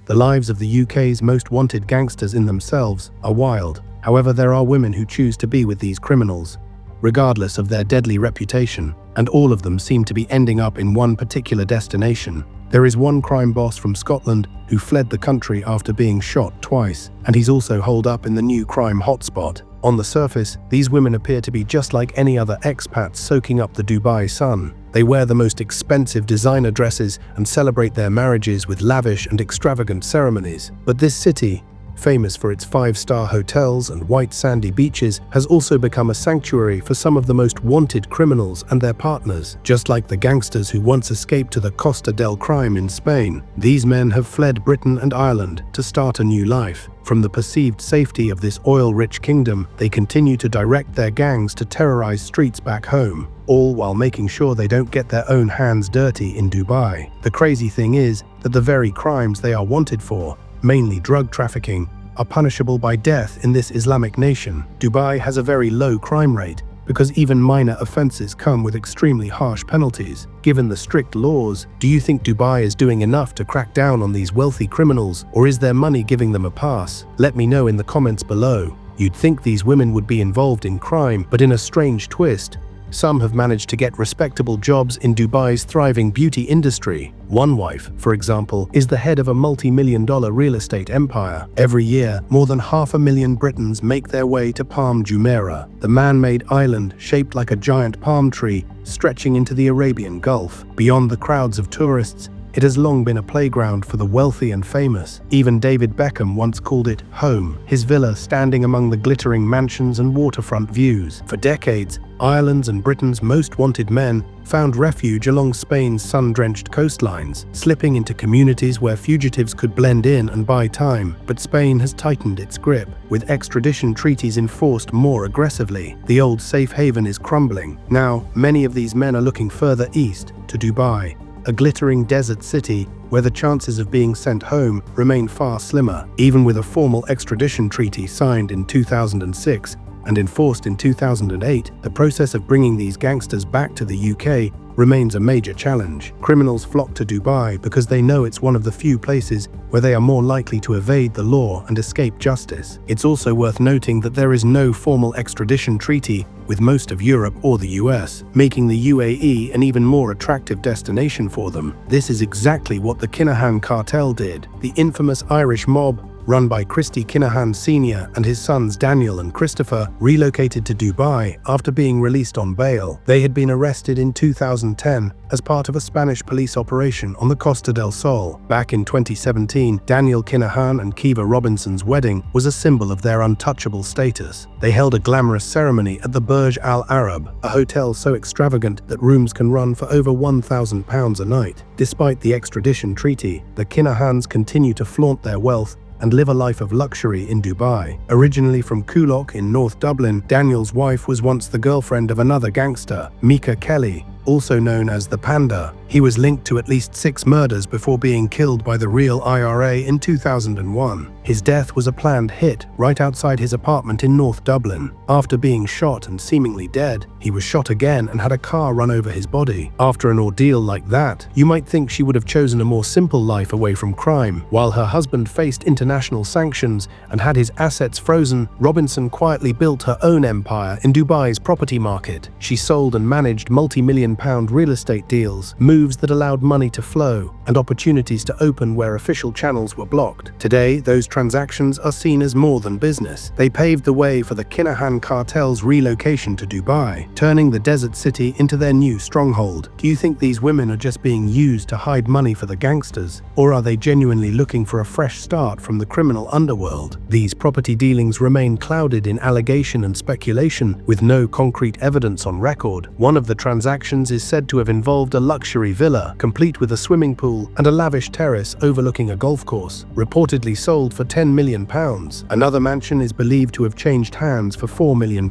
The lives of the UK's most wanted gangsters in themselves are wild. However, there are women who choose to be with these criminals, regardless of their deadly reputation, and all of them seem to be ending up in one particular destination. There is one crime boss from Scotland who fled the country after being shot twice, and he's also holed up in the new crime hotspot. On the surface, these women appear to be just like any other expats soaking up the Dubai sun. They wear the most expensive designer dresses and celebrate their marriages with lavish and extravagant ceremonies. But this city, famous for its 5-star hotels and white sandy beaches, has also become a sanctuary for some of the most wanted criminals and their partners. Just like the gangsters who once escaped to the Costa del Crime in Spain, these men have fled Britain and Ireland to start a new life. From the perceived safety of this oil-rich kingdom, they continue to direct their gangs to terrorize streets back home, all while making sure they don't get their own hands dirty in Dubai. The crazy thing is that the very crimes they are wanted for, mainly drug trafficking, are punishable by death in this Islamic nation. Dubai has a very low crime rate because even minor offenses come with extremely harsh penalties. Given the strict laws, do you think Dubai is doing enough to crack down on these wealthy criminals, or is their money giving them a pass? Let me know in the comments below. You'd think these women would be involved in crime, but in a strange twist, some have managed to get respectable jobs in Dubai's thriving beauty industry. One wife, for example, is the head of a multi-million-dollar real estate empire. Every year, more than 500,000 Britons make their way to Palm Jumeirah, the man-made island shaped like a giant palm tree stretching into the Arabian Gulf. Beyond the crowds of tourists, it has long been a playground for the wealthy and famous. Even David Beckham once called it home, his villa standing among the glittering mansions and waterfront views. For decades, Ireland's and Britain's most wanted men found refuge along Spain's sun-drenched coastlines, slipping into communities where fugitives could blend in and buy time. But Spain has tightened its grip, with extradition treaties enforced more aggressively. The old safe haven is crumbling. Now, many of these men are looking further east, to Dubai, a glittering desert city where the chances of being sent home remain far slimmer. Even with a formal extradition treaty signed in 2006 and enforced in 2008, the process of bringing these gangsters back to the UK remains a major challenge. Criminals flock to Dubai because they know it's one of the few places where they are more likely to evade the law and escape justice. It's also worth noting that there is no formal extradition treaty with most of Europe or the US, making the UAE an even more attractive destination for them. This is exactly what the Kinahan Cartel did. The infamous Irish mob, run by Christy Kinahan Sr. and his sons Daniel and Christopher, relocated to Dubai after being released on bail. They had been arrested in 2010 as part of a Spanish police operation on the Costa del Sol. Back in 2017, Daniel Kinahan and Kiva Robinson's wedding was a symbol of their untouchable status. They held a glamorous ceremony at the Burj Al Arab, a hotel so extravagant that rooms can run for over £1,000 a night. Despite the extradition treaty, the Kinahans continue to flaunt their wealth and live a life of luxury in Dubai. Originally from Coolock in North Dublin, Daniel's wife was once the girlfriend of another gangster, Mika Kelly, also known as the Panda. He was linked to at least 6 murders before being killed by the real IRA in 2001. His death was a planned hit right outside his apartment in North Dublin. After being shot and seemingly dead, he was shot again and had a car run over his body. After an ordeal like that, you might think she would have chosen a more simple life away from crime. While her husband faced international sanctions and had his assets frozen, Robinson quietly built her own empire in Dubai's property market. She sold and managed multi-million-pound real estate deals, moves that allowed money to flow, and opportunities to open where official channels were blocked. Today, those transactions are seen as more than business. They paved the way for the Kinahan Cartel's relocation to Dubai, turning the desert city into their new stronghold. Do you think these women are just being used to hide money for the gangsters, or are they genuinely looking for a fresh start from the criminal underworld? These property dealings remain clouded in allegation and speculation, with no concrete evidence on record. One of the transactions is said to have involved a luxury villa, complete with a swimming pool and a lavish terrace overlooking a golf course, reportedly sold for £10 million. Another mansion is believed to have changed hands for £4 million,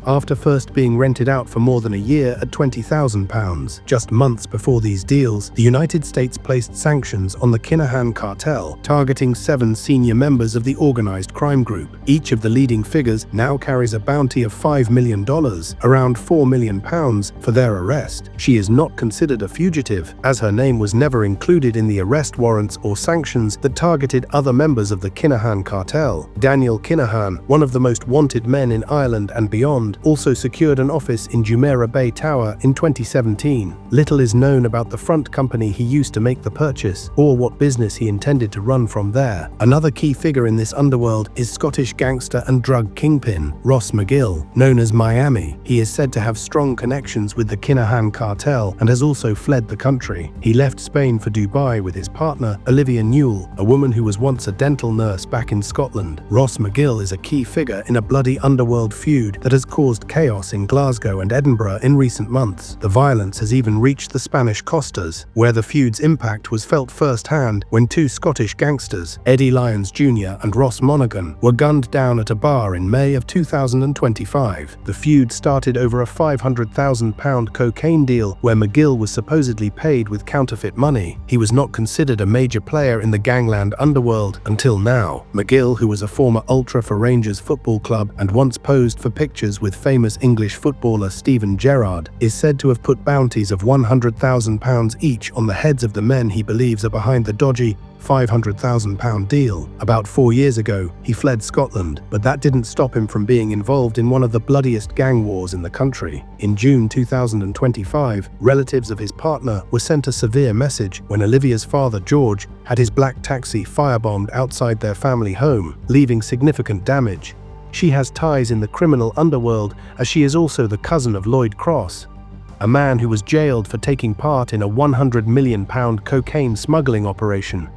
after first being rented out for more than a year at £20,000. Just months before these deals, the United States placed sanctions on the Kinahan Cartel, targeting 7 senior members of the organized crime group. Each of the leading figures now carries a bounty of $5 million, around £4 million, for their arrest. She is not considered a fugitive, as her name was never included in the arrest warrants or sanctions that targeted other members of the Kinahan Cartel. Daniel Kinahan, one of the most wanted men in Ireland and beyond, also secured an office in Jumeirah Bay Tower in 2017. Little is known about the front company he used to make the purchase, or what business he intended to run from there. Another key figure in this underworld is Scottish gangster and drug kingpin Ross McGill, known as Miami. He is said to have strong connections with the Kinahan Cartel and has also fled the country. He left Spain for Dubai with his partner, Olivia Newell, a woman who was once a dental nurse back in Scotland. Ross McGill is a key figure in a bloody underworld feud that has caused chaos in Glasgow and Edinburgh in recent months. The violence has even reached the Spanish costas, where the feud's impact was felt firsthand when 2 Scottish gangsters, Eddie Lyons Jr. and Ross Monaghan, were gunned down at a bar in May of 2025. The feud started over a £500,000 cocaine deal where McGill was supposedly paid with counterfeit money. He was not considered a major player in the gangland underworld until now. McGill, who was a former ultra for Rangers Football Club and once posed for pictures with famous English footballer Steven Gerrard, is said to have put bounties of £100,000 each on the heads of the men he believes are behind the dodgy £500,000 deal. About 4 years ago, he fled Scotland, but that didn't stop him from being involved in one of the bloodiest gang wars in the country. In June 2025, relatives of his partner were sent a severe message when Olivia's father, George, had his black taxi firebombed outside their family home, leaving significant damage. She has ties in the criminal underworld, as she is also the cousin of Lloyd Cross, a man who was jailed for taking part in a £100 million cocaine smuggling operation.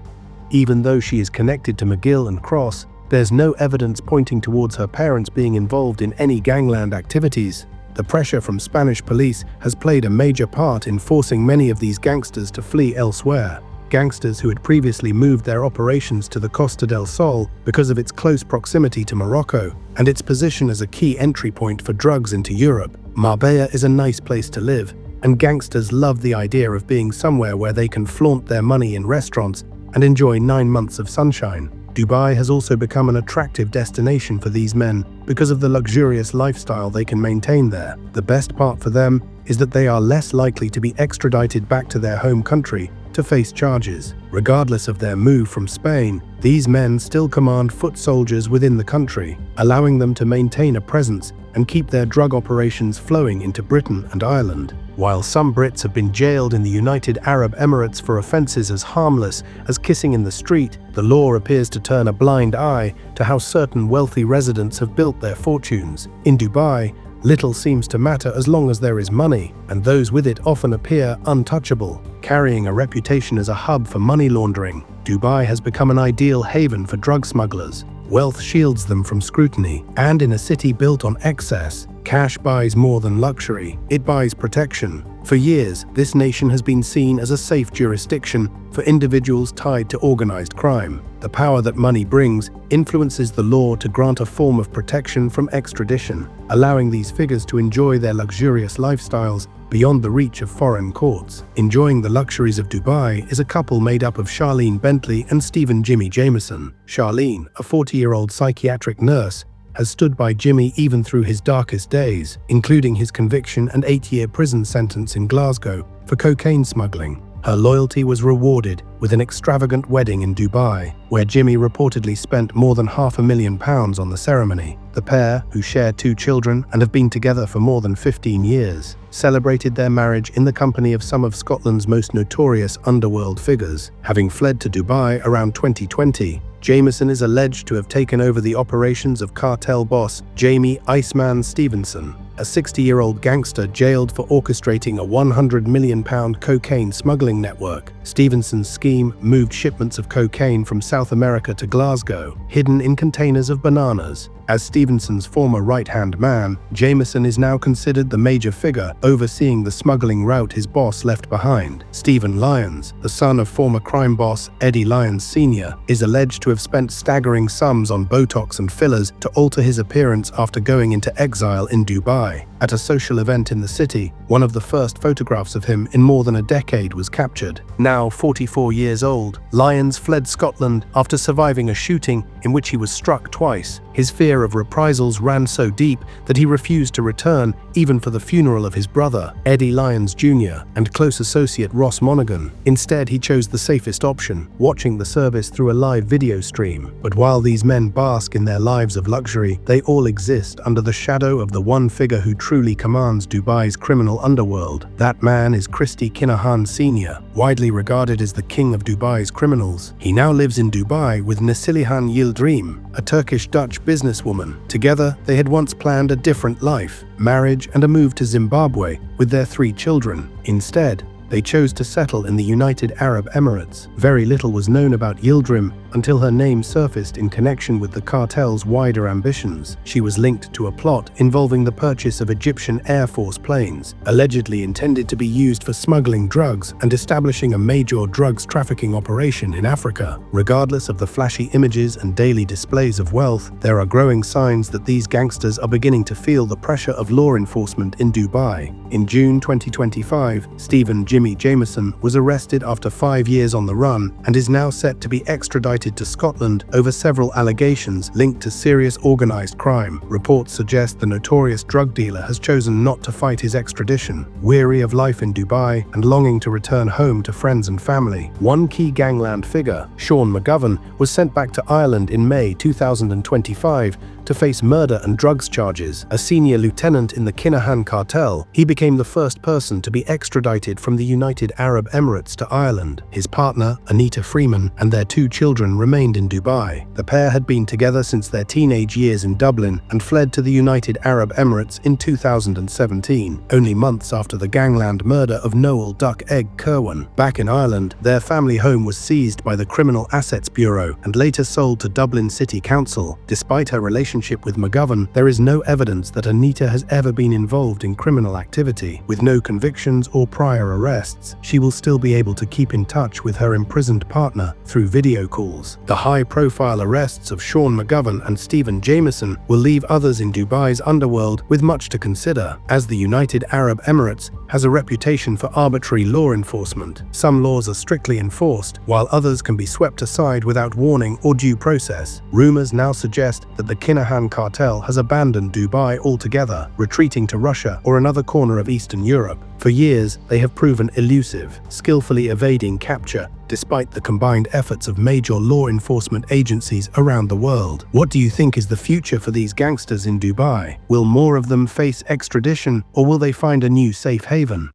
Even though she is connected to McGill and Cross, there's no evidence pointing towards her parents being involved in any gangland activities. The pressure from Spanish police has played a major part in forcing many of these gangsters to flee elsewhere. Gangsters who had previously moved their operations to the Costa del Sol because of its close proximity to Morocco and its position as a key entry point for drugs into Europe. Marbella is a nice place to live, and gangsters love the idea of being somewhere where they can flaunt their money in restaurants and enjoy 9 months of sunshine. Dubai has also become an attractive destination for these men because of the luxurious lifestyle they can maintain there. The best part for them is that they are less likely to be extradited back to their home country to face charges. Regardless of their move from Spain, these men still command foot soldiers within the country, allowing them to maintain a presence and keep their drug operations flowing into Britain and Ireland. While some Brits have been jailed in the United Arab Emirates for offences as harmless as kissing in the street, the law appears to turn a blind eye to how certain wealthy residents have built their fortunes. In Dubai, little seems to matter as long as there is money, and those with it often appear untouchable. Carrying a reputation as a hub for money laundering, Dubai has become an ideal haven for drug smugglers. Wealth shields them from scrutiny, and in a city built on excess, cash buys more than luxury, it buys protection. For years, this nation has been seen as a safe jurisdiction for individuals tied to organized crime. The power that money brings influences the law to grant a form of protection from extradition, allowing these figures to enjoy their luxurious lifestyles beyond the reach of foreign courts. Enjoying the luxuries of Dubai is a couple made up of Charlene Bentley and Stephen "Jimmy" Jamieson. Charlene, a 40-year-old psychiatric nurse, has stood by Jimmy even through his darkest days, including his conviction and 8-year prison sentence in Glasgow for cocaine smuggling. Her loyalty was rewarded with an extravagant wedding in Dubai, where Jimmy reportedly spent more than £500,000 on the ceremony. The pair, who share 2 children and have been together for more than 15 years, celebrated their marriage in the company of some of Scotland's most notorious underworld figures. Having fled to Dubai around 2020, Jamieson is alleged to have taken over the operations of cartel boss Jamie "Iceman" Stevenson. a 60-year-old gangster jailed for orchestrating a £100 million cocaine smuggling network. Stevenson's scheme moved shipments of cocaine from South America to Glasgow, hidden in containers of bananas. As Stevenson's former right-hand man, Jamieson is now considered the major figure overseeing the smuggling route his boss left behind. Stephen Lyons, the son of former crime boss Eddie Lyons Sr., is alleged to have spent staggering sums on Botox and fillers to alter his appearance after going into exile in Dubai. At a social event in the city, one of the first photographs of him in more than a decade was captured. Now 44 years old, Lyons fled Scotland after surviving a shooting in which he was struck twice. His fear of reprisals ran so deep that he refused to return even for the funeral of his brother, Eddie Lyons Jr., and close associate Ross Monaghan. Instead, he chose the safest option, watching the service through a live video stream. But while these men bask in their lives of luxury, they all exist under the shadow of the one figure who truly commands Dubai's criminal underworld. That man is Christy Kinahan Sr., widely regarded as the king of Dubai's criminals. He now lives in Dubai with Neslihan Yildirim, a Turkish-Dutch businesswoman. Together, they had once planned a different life, marriage and a move to Zimbabwe with their 3 children. Instead, they chose to settle in the United Arab Emirates. Very little was known about Yildirim until her name surfaced in connection with the cartel's wider ambitions. She was linked to a plot involving the purchase of Egyptian Air Force planes, allegedly intended to be used for smuggling drugs and establishing a major drugs trafficking operation in Africa. Regardless of the flashy images and daily displays of wealth, there are growing signs that these gangsters are beginning to feel the pressure of law enforcement in Dubai. In June 2025, Stephen Jimmy Jamieson was arrested after 5 years on the run and is now set to be extradited to Scotland over several allegations linked to serious organized crime. Reports suggest the notorious drug dealer has chosen not to fight his extradition, weary of life in Dubai and longing to return home to friends and family. One key gangland figure, Sean McGovern, was sent back to Ireland in May 2025 to face murder and drugs charges. A senior lieutenant in the Kinahan Cartel, he became the first person to be extradited from the United Arab Emirates to Ireland. His partner, Anita Freeman, and their 2 children remained in Dubai. The pair had been together since their teenage years in Dublin and fled to the United Arab Emirates in 2017, only months after the gangland murder of Noel Duck Egg Kerwin. Back in Ireland, their family home was seized by the Criminal Assets Bureau and later sold to Dublin City Council. Despite her relationship with McGovern, there is no evidence that Anita has ever been involved in criminal activity. With no convictions or prior arrests, she will still be able to keep in touch with her imprisoned partner through video calls. The high-profile arrests of Sean McGovern and Stephen Jamieson will leave others in Dubai's underworld with much to consider, as the United Arab Emirates has a reputation for arbitrary law enforcement. Some laws are strictly enforced, while others can be swept aside without warning or due process. Rumors now suggest that the Kinahan Cartel has abandoned Dubai altogether, retreating to Russia or another corner of Eastern Europe. For years, they have proven elusive, skillfully evading capture despite the combined efforts of major law enforcement agencies around the world. What do you think is the future for these gangsters in Dubai? Will more of them face extradition, or will they find a new safe haven?